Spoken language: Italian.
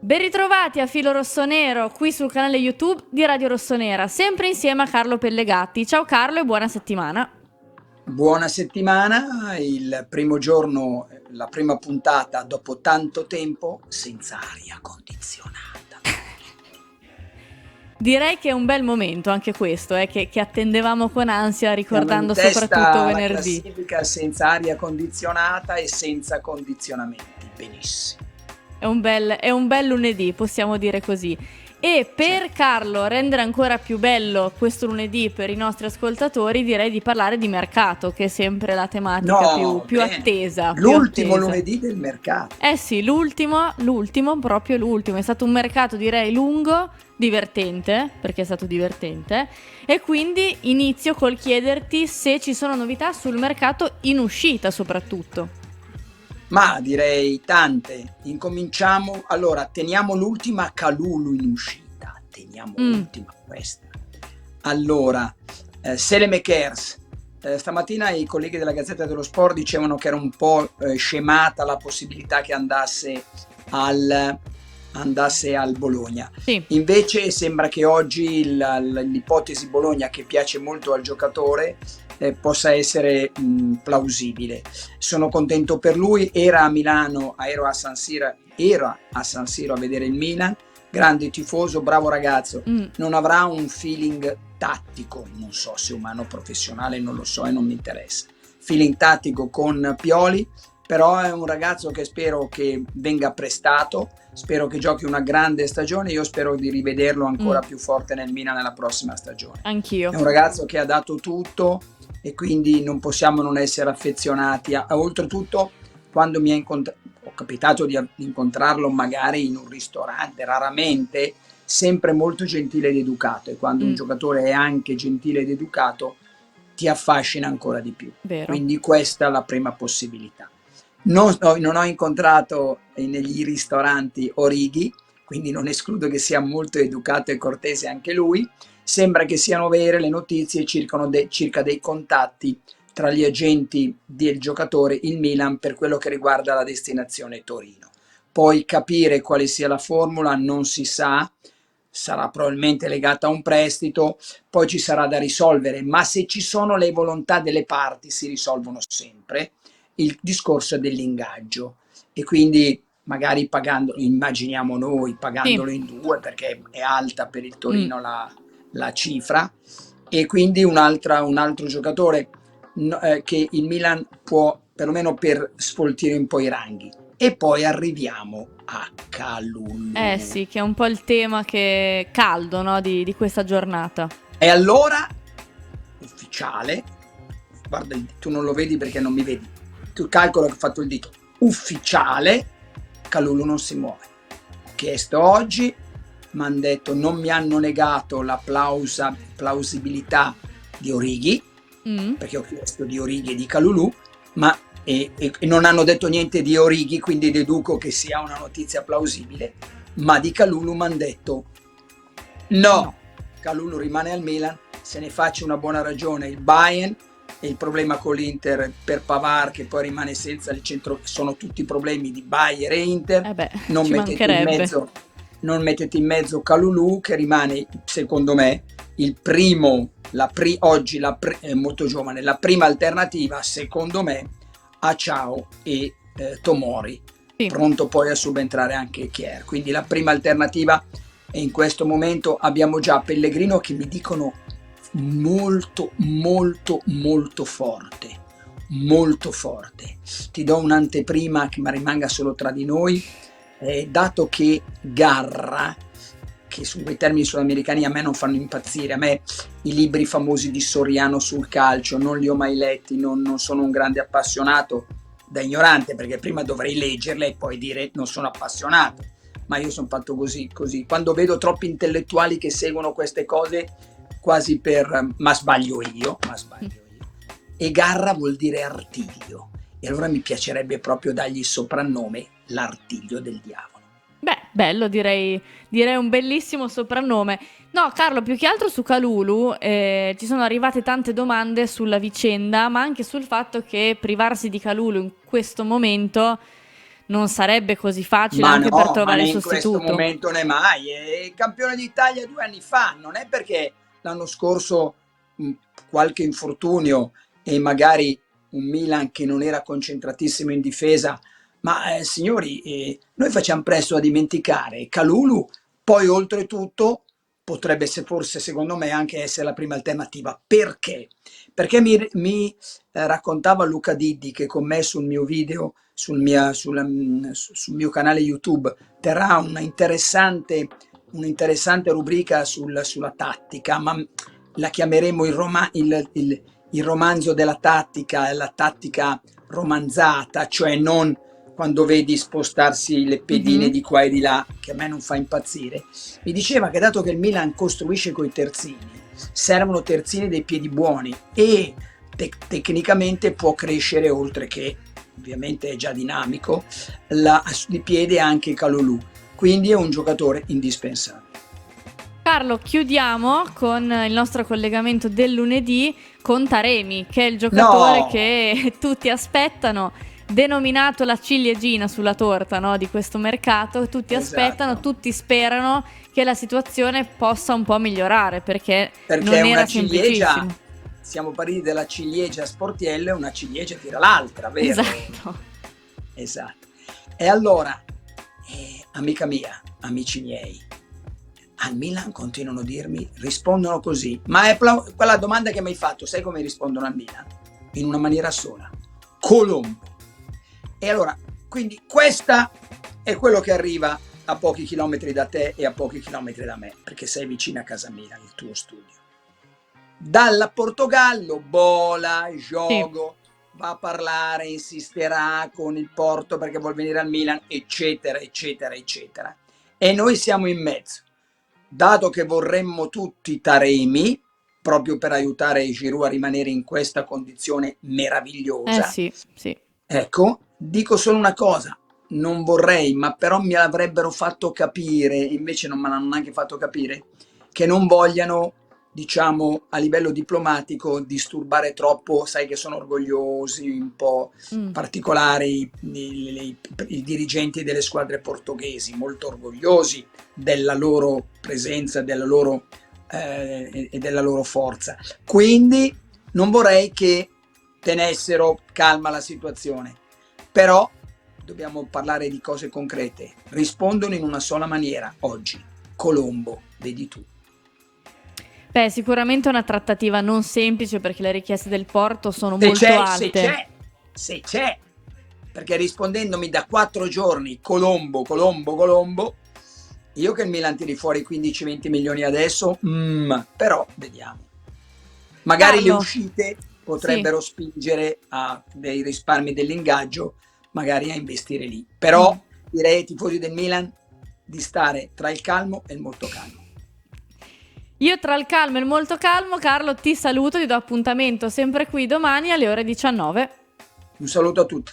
Ben ritrovati a Filo Rossonero qui sul canale YouTube di Radio Rossonera, sempre insieme a Carlo Pellegatti. Ciao Carlo e buona settimana. Buona settimana, il primo giorno, la prima puntata dopo tanto tempo senza aria condizionata. Direi che è un bel momento anche questo, che attendevamo con ansia, Siamo in ricordando testa soprattutto alla venerdì. classifica senza aria condizionata e senza condizionamenti. Benissimo. È un bel lunedì, possiamo dire così. E per Carlo rendere ancora più bello questo lunedì per i nostri ascoltatori, direi di parlare di mercato, che è sempre la tematica più bene. attesa. L'ultimo lunedì del mercato. Eh sì, l'ultimo, proprio l'ultimo. È stato un mercato, direi, lungo, divertente, perché è stato divertente. E quindi inizio col chiederti se ci sono novità sul mercato in uscita soprattutto. Ma direi tante. Incominciamo. Allora, teniamo l'ultima Kalulu in uscita. Teniamo l'ultima questa. Allora, Saelemaekers. Stamattina i colleghi della Gazzetta dello Sport dicevano che era un po' scemata la possibilità che andasse al Bologna. Sì. Invece sembra che oggi l'ipotesi Bologna, che piace molto al giocatore, possa essere plausibile. Sono contento per lui. Era a Milano, era a San Siro a vedere il Milan. Grande tifoso, bravo ragazzo. Non avrà un feeling tattico, non so se umano o professionale, non lo so e non mi interessa. Feeling tattico con Pioli, però è un ragazzo che spero che venga prestato, spero che giochi una grande stagione. Io spero di rivederlo ancora più forte nel Milan nella prossima stagione. Anch'io. È un ragazzo che ha dato tutto e quindi non possiamo non essere affezionati. Oltretutto, quando ho capitato di incontrarlo magari in un ristorante, raramente, sempre molto gentile ed educato, e quando un giocatore è anche gentile ed educato ti affascina ancora di più. Vero. Quindi questa è la prima possibilità. Non ho incontrato negli ristoranti Origi, quindi non escludo che sia molto educato e cortese anche lui. Sembra che siano vere le notizie circa dei contatti tra gli agenti del giocatore, il Milan, per quello che riguarda la destinazione Torino. Poi capire quale sia la formula non si sa, sarà probabilmente legata a un prestito, poi ci sarà da risolvere, ma se ci sono le volontà delle parti si risolvono sempre. Il discorso dell'ingaggio, e quindi magari pagandolo, immaginiamo noi, pagandolo in due, perché è alta per il Torino la cifra, e quindi un altro giocatore che il Milan può, perlomeno per sfoltire un po' i ranghi. E poi arriviamo a Kalulu. Sì, che è un po' il tema che caldo, no, di questa giornata. E allora, ufficiale, guarda, tu non lo vedi perché non mi vedi, tu calcola che ho fatto il dito, ufficiale, Kalulu non si muove. Ho chiesto oggi, mi hanno detto, non mi hanno negato la plausibilità di Origi, perché ho chiesto di Origi e di Kalulu, ma e non hanno detto niente di Origi, quindi deduco che sia una notizia plausibile, ma di Kalulu mi hanno detto no, Kalulu rimane al Milan, se ne faccia una buona ragione il Bayern. E il problema con l'Inter per Pavard, che poi rimane senza il centro, sono tutti problemi di Bayern e Inter. Non mettete in mezzo Kalulu, che rimane, secondo me, il primo, oggi è molto giovane, la prima alternativa, secondo me, a Ciao e Tomori. Sì. Pronto poi a subentrare anche Kjaer. Quindi la prima alternativa, e in questo momento abbiamo già Pellegrino, che mi dicono molto forte, molto forte. Ti do un'anteprima che ma rimanga solo tra di noi, dato che Garra, che su quei termini sudamericani a me non fanno impazzire, a me i libri famosi di Soriano sul calcio non li ho mai letti, non sono un grande appassionato, da ignorante, perché prima dovrei leggerle e poi dire non sono appassionato, ma io sono fatto così. Quando vedo troppi intellettuali che seguono queste cose, quasi ma sbaglio io. E Garra vuol dire artiglio, e allora mi piacerebbe proprio dargli il soprannome l'artiglio del diavolo. Beh, bello, direi un bellissimo soprannome. No, Carlo, più che altro su Kalulu ci sono arrivate tante domande sulla vicenda, ma anche sul fatto che privarsi di Kalulu in questo momento non sarebbe così facile Ma anche per no, ma trovare il in questo sostituto. momento né mai. È campione d'Italia 2 anni fa, non è perché l'anno scorso qualche infortunio e magari un Milan che non era concentratissimo in difesa, ma signori, noi facciamo presto a dimenticare Kalulu, poi oltretutto potrebbe forse secondo me anche essere la prima alternativa. Perché? Perché mi raccontava Luca Diddi che con me sul mio video, sul mio canale YouTube, terrà un'interessante rubrica sulla tattica, ma la chiameremo il romanzo della tattica, la tattica romanzata, cioè non quando vedi spostarsi le pedine di qua e di là, che a me non fa impazzire. Mi diceva che dato che il Milan costruisce coi terzini, servono terzini dei piedi buoni e tecnicamente può crescere, oltre che ovviamente è già dinamico, di piede anche Kalulu, quindi è un giocatore indispensabile. Carlo, chiudiamo con il nostro collegamento del lunedì con Taremi, che è il giocatore che tutti aspettano, denominato la ciliegina sulla torta, no, di questo mercato. Tutti aspettano, tutti sperano che la situazione possa un po' migliorare, perché non era semplicissimo. Siamo partiti dalla ciliegia sportiella e una ciliegia tira l'altra, vero? Esatto. E allora, amica mia, amici miei, al Milan continuano a dirmi, rispondono così, ma è quella domanda che mi hai fatto, sai come rispondono al Milan? In una maniera sola: Colombo. E allora, quindi questa è quello che arriva a pochi chilometri da te e a pochi chilometri da me, perché sei vicino a casa mia, il tuo studio. Dalla Portogallo, Bola, Giogo, va a parlare, insisterà con il Porto perché vuol venire al Milan, eccetera, eccetera, eccetera. E noi siamo in mezzo. Dato che vorremmo tutti Taremi, proprio per aiutare Giroud a rimanere in questa condizione meravigliosa. Sì. Ecco, dico solo una cosa, non vorrei, ma però mi avrebbero fatto capire, invece non me l'hanno neanche fatto capire, che non vogliano, diciamo, a livello diplomatico disturbare troppo, sai che sono orgogliosi, un po' particolari i dirigenti delle squadre portoghesi, molto orgogliosi della loro presenza e della loro forza. Quindi non vorrei che tenessero calma la situazione, però dobbiamo parlare di cose concrete. Rispondono in una sola maniera oggi: Colombo, vedi tu. Beh, sicuramente una trattativa non semplice, perché le richieste del Porto sono molto alte. Se c'è, perché rispondendomi da 4 giorni Colombo, io che il Milan tiri fuori 15-20 milioni adesso, però vediamo. Magari Carlo, le uscite potrebbero spingere a dei risparmi dell'ingaggio, magari a investire lì. Però direi ai tifosi del Milan di stare tra il calmo e il molto calmo. Io tra il calmo e il molto calmo, Carlo, ti saluto, ti do appuntamento sempre qui domani alle ore 19. Un saluto a tutti.